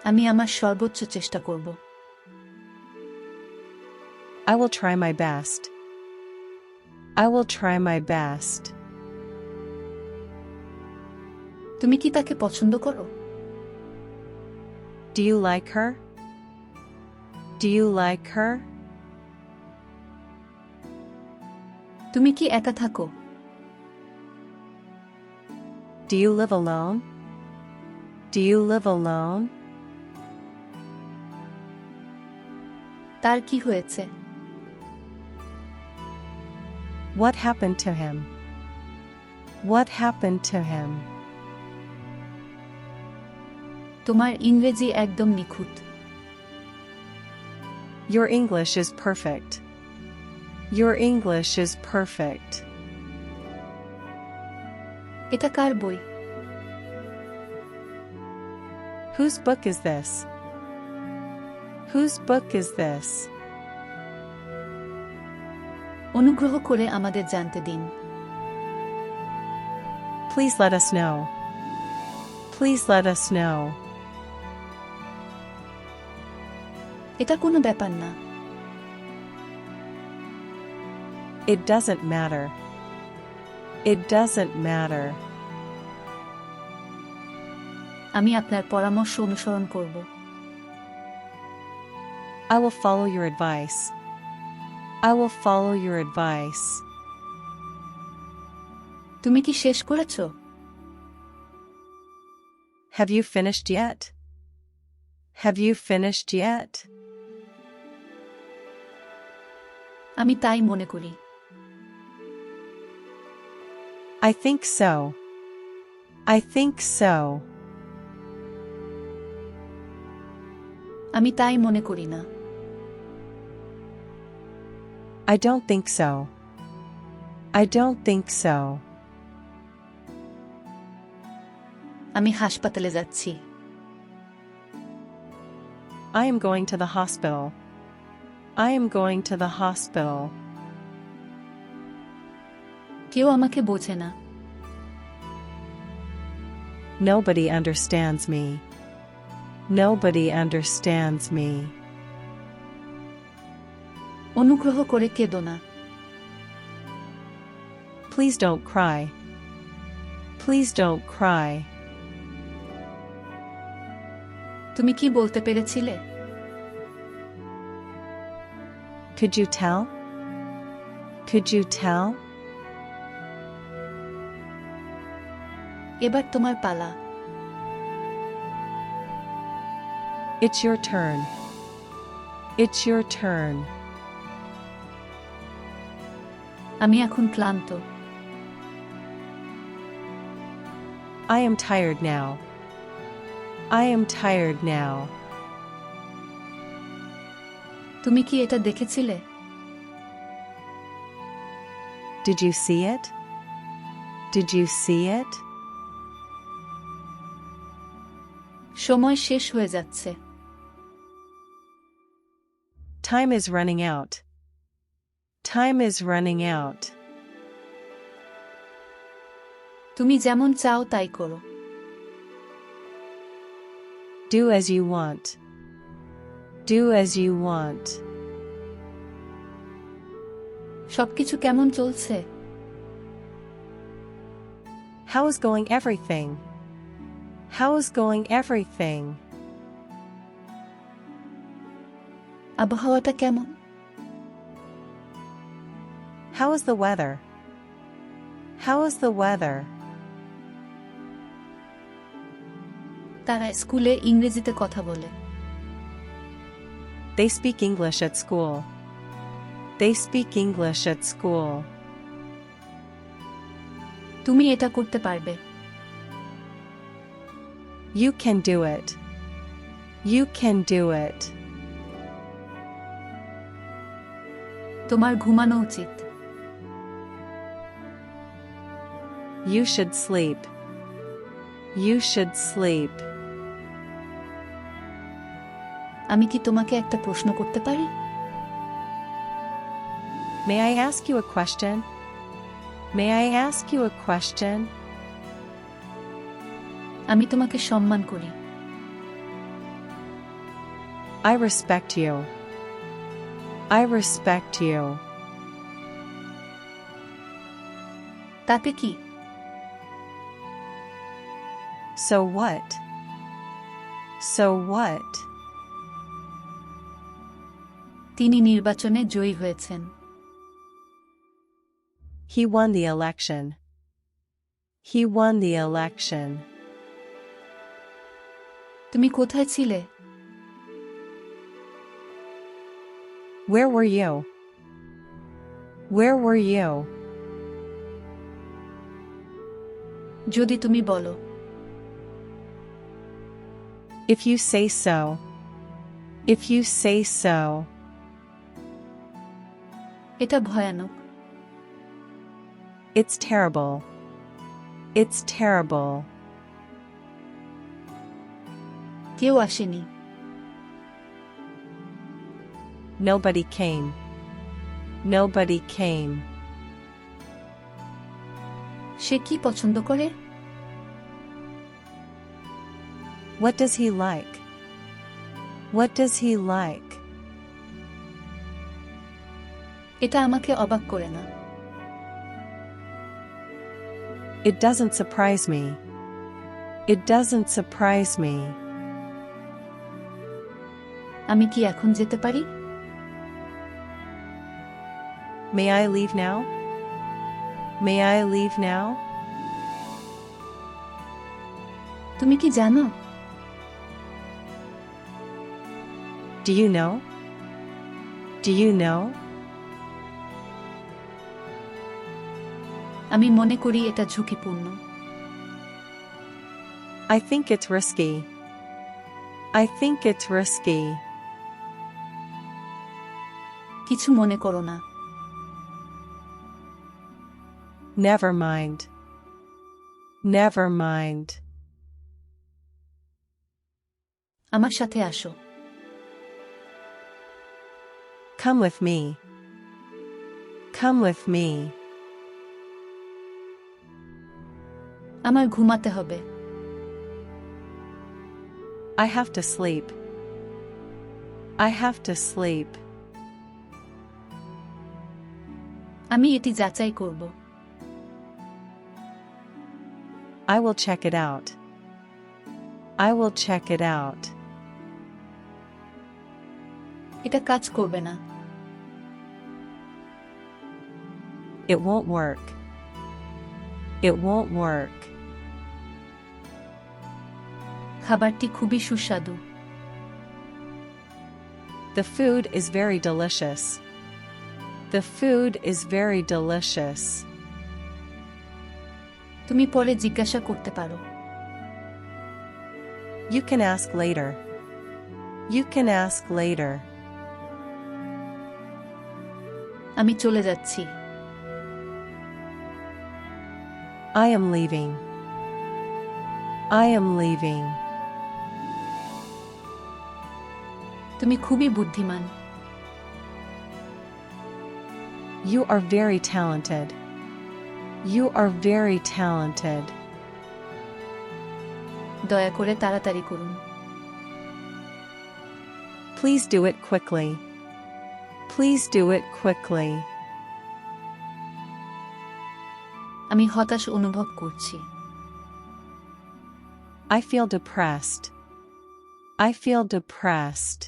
আমি আমার সর্বোচ্চ চেষ্টা করব। I will try my best. I will try my best. তুমি কি তাকে পছন্দ করো? Do you like her? Do you like her? তুমি কি একা থাকো? Do you live alone? Do you live alone? তার কি হয়েছে? What happened to him? What happened to him? তোমার ইংরেজি একদম নিখুঁত। Your English is perfect. Your English is perfect. এটা কার বই? Whose book is this? Whose book is this? অনুগ্রহ করে আমাদের জানতে দিন। Please let us know. Please let us know. এটা কোনো ব্যাপার না। It doesn't matter. It doesn't matter. আমি আপনার পরামর্শ অনুসরণ করব। I will follow your advice. I will follow your advice. তুমি কি শেষ করেছো? Have you finished yet? Have you finished yet? আমি তাই মনে করি। I think so. I think so. আমি তাই মনে করি না। I don't think so. I don't think so. আমি হাসপাতালে যাচ্ছি। I am going to the hospital. I am going to the hospital. কেউ আমাকে বোঝে না। Nobody understands me. Nobody understands me. অনুগ্রহ করে কেঁদো না। Please don't cry. Please don't cry. তুমি কি বলতে পেরেছিলে? Could you tell? Could you tell? এবার তোমার পালা। It's your turn. It's your turn. আমি এখন ক্লান্ত। I am tired now. I am tired now. তুমি কি এটা দেখেছিলে? Did you see it? Did you see it? সময় শেষ হয়ে যাচ্ছে। Time is running out. Time is running out. তুমি যেমন চাও তাই করো। Do as you want. Do as you want. সবকিছু কেমন চলছে? How is going everything? How is going everything? আবহাওয়াটা কেমন? How is the weather? How is the weather? তারা স্কুলে ইংরেজিতে কথা বলে। They speak English at school. They speak English at school. তুমি এটা করতে পারবে। You can do it. You can do it. তোমার ঘুমানো উচিত। You should sleep. You should sleep. আমি কি তোমাকে একটা প্রশ্ন করতে পারি? May I ask you a question? May I ask you a question? আমি তোমাকে সম্মান করি। I respect you. I respect you. তাতে কি? So what? So what? তিনি নির্বাচনে জয়ী হয়েছেন। He won the election. He won the election. তুমি কোথায় ছিলে? Where were you? Where were you? যদি তুমি বলো। If you say so. If you say so. এটা ভয়ানক। It's terrible. It's terrible. কেউ আসেনি। Nobody came. Nobody came. সে কি পছন্দ করে? What does he like? What does he like? এটা আমাকে অবাক করে না। It doesn't surprise me. It doesn't surprise me. আমি কি এখন যেতে পারি? May I leave now? May I leave now? তুমি কি জানো? Do you know? Do you know? আমি মনে করি এটা ঝুঁকিপূর্ণ। I think it's risky. I think it's risky. কিছু মনে করো না। Never mind. Never mind. আমার সাথে আসো। Come with me. Come with me. আমার ঘুমাতে হবে। I have to sleep. I have to sleep. আমি এটি যাচাই করব। I will check it out. I will check it out. এটা কাজ করবে না। It won't work. It won't work. খাবারটি খুবই সুস্বাদু। The food is very delicious. The food is very delicious. তুমি পরে জিজ্ঞাসা করতে পারো। You can ask later. You can ask later. আমি চলে যাচ্ছি। I am leaving. I am leaving. তুমি খুবই বুদ্ধিমান। You are very talented. You are very talented. দয়া করে তাড়াতাড়ি করুন। Please do it quickly. Please do it quickly. আমি হতাশ অনুভব করছি। I feel depressed. I feel depressed.